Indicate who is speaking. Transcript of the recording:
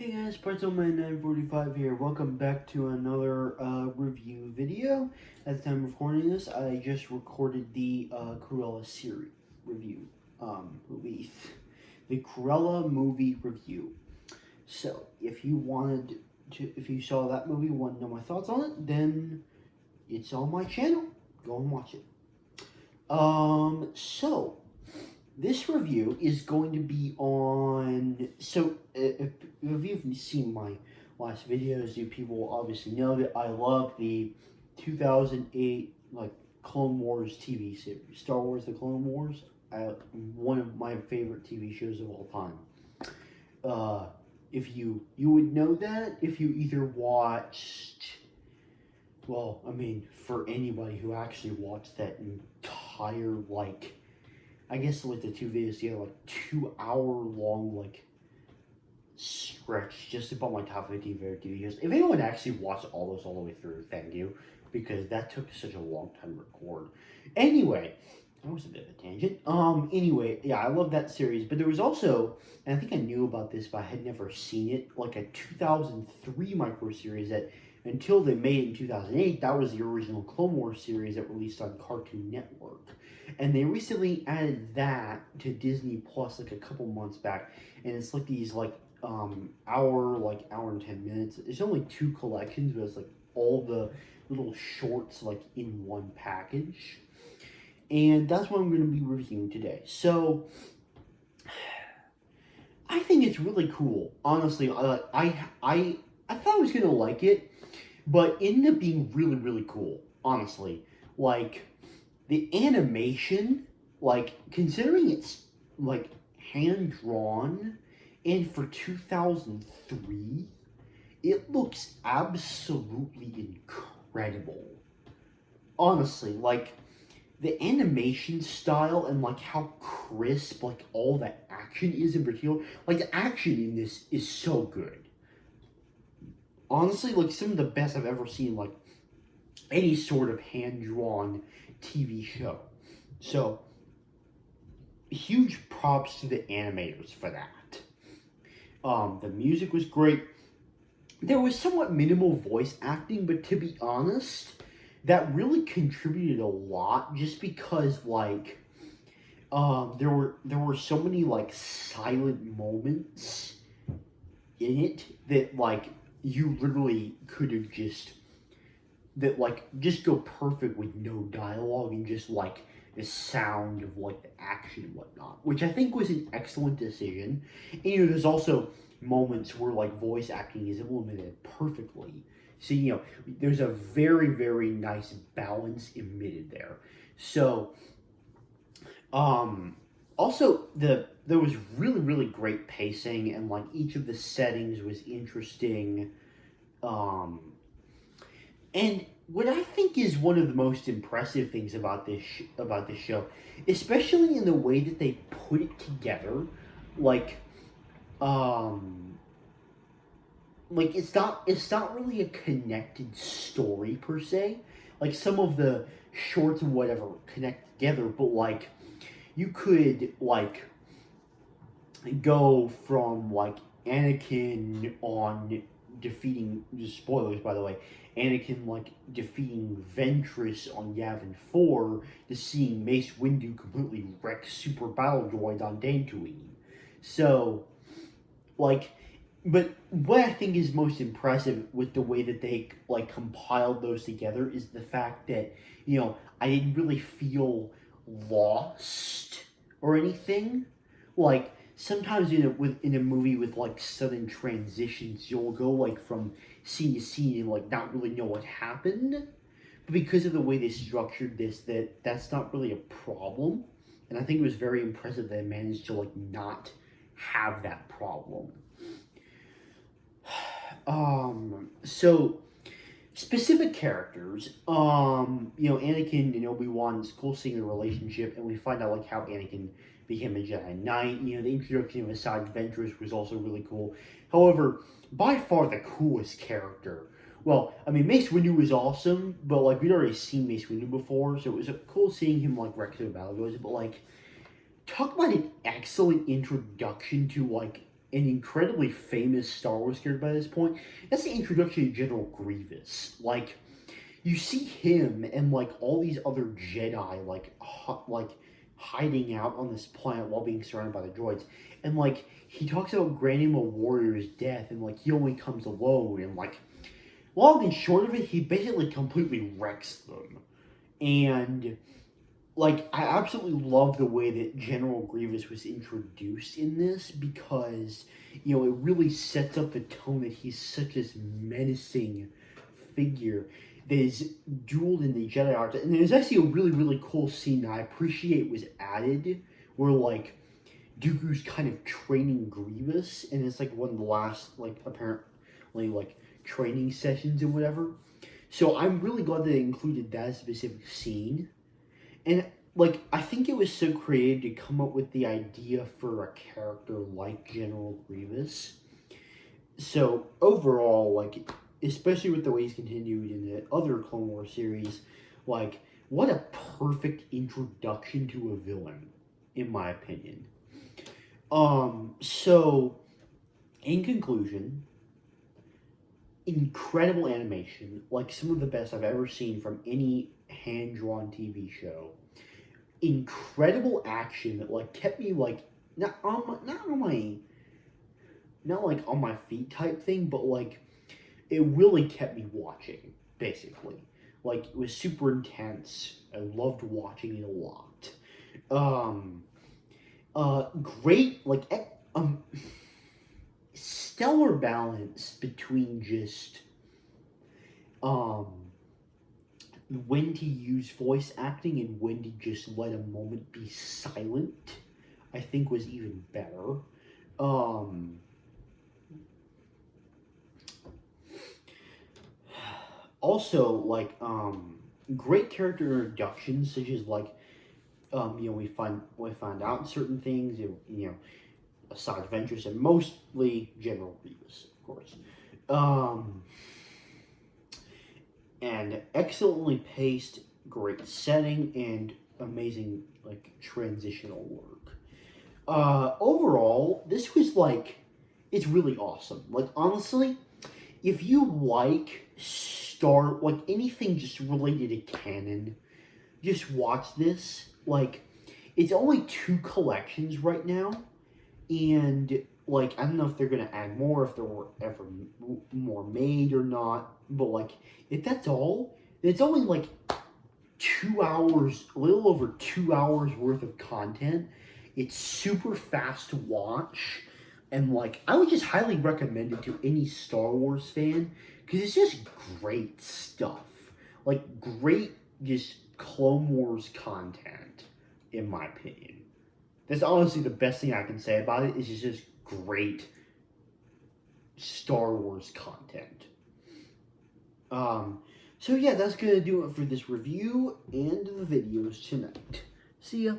Speaker 1: Hey guys, Pretzelman 945 here. Welcome back to another review video. At the time of recording this, I just recorded the Cruella series review movie, the Cruella movie review. So if you if you saw that movie, want to know my thoughts on it, then it's on my channel. Go and watch it. So this review is going to be on, if you've seen my last videos, you people obviously know that I love the 2008, Clone Wars TV series, Star Wars The Clone Wars, one of my favorite TV shows of all time. If you would know that if you either watched, for anybody who actually watched that entire, I guess the two videos together, 2 hour long, stretch just about my top 15 favorite TV shows. If anyone actually watched all those all the way through, thank you, because that took such a long time to record. Anyway, that was a bit of a tangent. Anyway, yeah, I love that series, but there was also, and I think I knew about this, but I had never seen it, a 2003 microseries that, until they made it in 2008, that was the original Clone Wars series that released on Cartoon Network. And they recently added that to Disney Plus a couple months back, and it's these hour and 10 minutes. It's only 2 collections, but it's all the little shorts in one package. And that's what I'm going to be reviewing today. So I think it's really cool. Honestly, I thought I was going to like it, but it ended up being really, really cool, honestly. The animation, considering it's, hand-drawn, and for 2003, it looks absolutely incredible. Honestly, the animation style and, how crisp, all that action is in particular. The action in this is so good. Honestly, some of the best I've ever seen, any sort of hand-drawn TV show. So, huge props to the animators for that. The music was great. There was somewhat minimal voice acting, but to be honest, that really contributed a lot, just because, there were so many, silent moments in it that, you literally could have just go perfect with no dialogue and just the sound of the action and whatnot, which I think was an excellent decision. And there's also moments where voice acting is implemented perfectly, so there's a very, very nice balance emitted there. So also there was really, really great pacing, and each of the settings was interesting. And what I think is one of the most impressive things about this show, especially in the way that they put it together, it's not really a connected story per se. Some of the shorts and whatever connect together, but you could go from Anakin on defeating, just spoilers by the way, Anakin defeating Ventress on Yavin 4 to seeing Mace Windu completely wreck Super Battle Droid on Dantooine. So, but what I think is most impressive with the way that they compiled those together is the fact that, I didn't really feel lost or anything. Sometimes in a movie with sudden transitions, you'll go from scene to scene and not really know what happened. But because of the way they structured this, that's not really a problem. And I think it was very impressive that they managed to not have that problem. So specific characters, Anakin and Obi-Wan, it's cool seeing the relationship, and we find out how Anakin became a Jedi Knight. The introduction of Asajj Ventress was also really cool. However, by far the coolest character, Mace Windu was awesome, but we'd already seen Mace Windu before, so it was cool seeing him wreck the battle goes. But talk about an excellent introduction to an incredibly famous Star Wars character by this point. That's the introduction of General Grievous. Like, you see him and like all these other Jedi like hiding out on this planet while being surrounded by the droids, and like he talks about granting a warrior's death, and like he only comes alone, and like long and short of it, he basically completely wrecks them, and like I absolutely love the way that General Grievous was introduced in this because it really sets up the tone that he's such this menacing figure that is dueled in the Jedi Arts. And there's actually a really, really cool scene that I appreciate was added where like Dooku's kind of training Grievous, and it's like one of the last like apparently like training sessions and whatever. So I'm really glad they included that specific scene. And like I think it was so creative to come up with the idea for a character like General Grievous. So overall, like especially with the way he's continued in the other Clone Wars series, like what a perfect introduction to a villain, in my opinion. So in conclusion, incredible animation, like some of the best I've ever seen from any hand-drawn TV show. Incredible action that like kept me like not like on my feet type thing, but like it really kept me watching, basically. Like it was super intense. I loved watching it a lot. Great stellar balance between just when to use voice acting and when to just let a moment be silent, I think was even better. Also, like, great character introductions, such as like, we find out certain things, Asajj Ventress, and mostly General Grievous, of course. And excellently paced, great setting, and amazing like transitional work. Overall, this was like, it's really awesome. Like honestly, if you like like anything just related to canon, just watch this. Like, it's only 2 collections right now, and like I don't know if they're gonna add more, if there were ever more made or not. But like, if that's all, it's only like 2 hours, a little over 2 hours worth of content. It's super fast to watch, and like I would just highly recommend it to any Star Wars fan because it's just great stuff. Like great, just Clone Wars content, in my opinion. That's honestly the best thing I can say about it. Is it's just great Star Wars content. So yeah, that's gonna do it for this review and the videos tonight. See ya.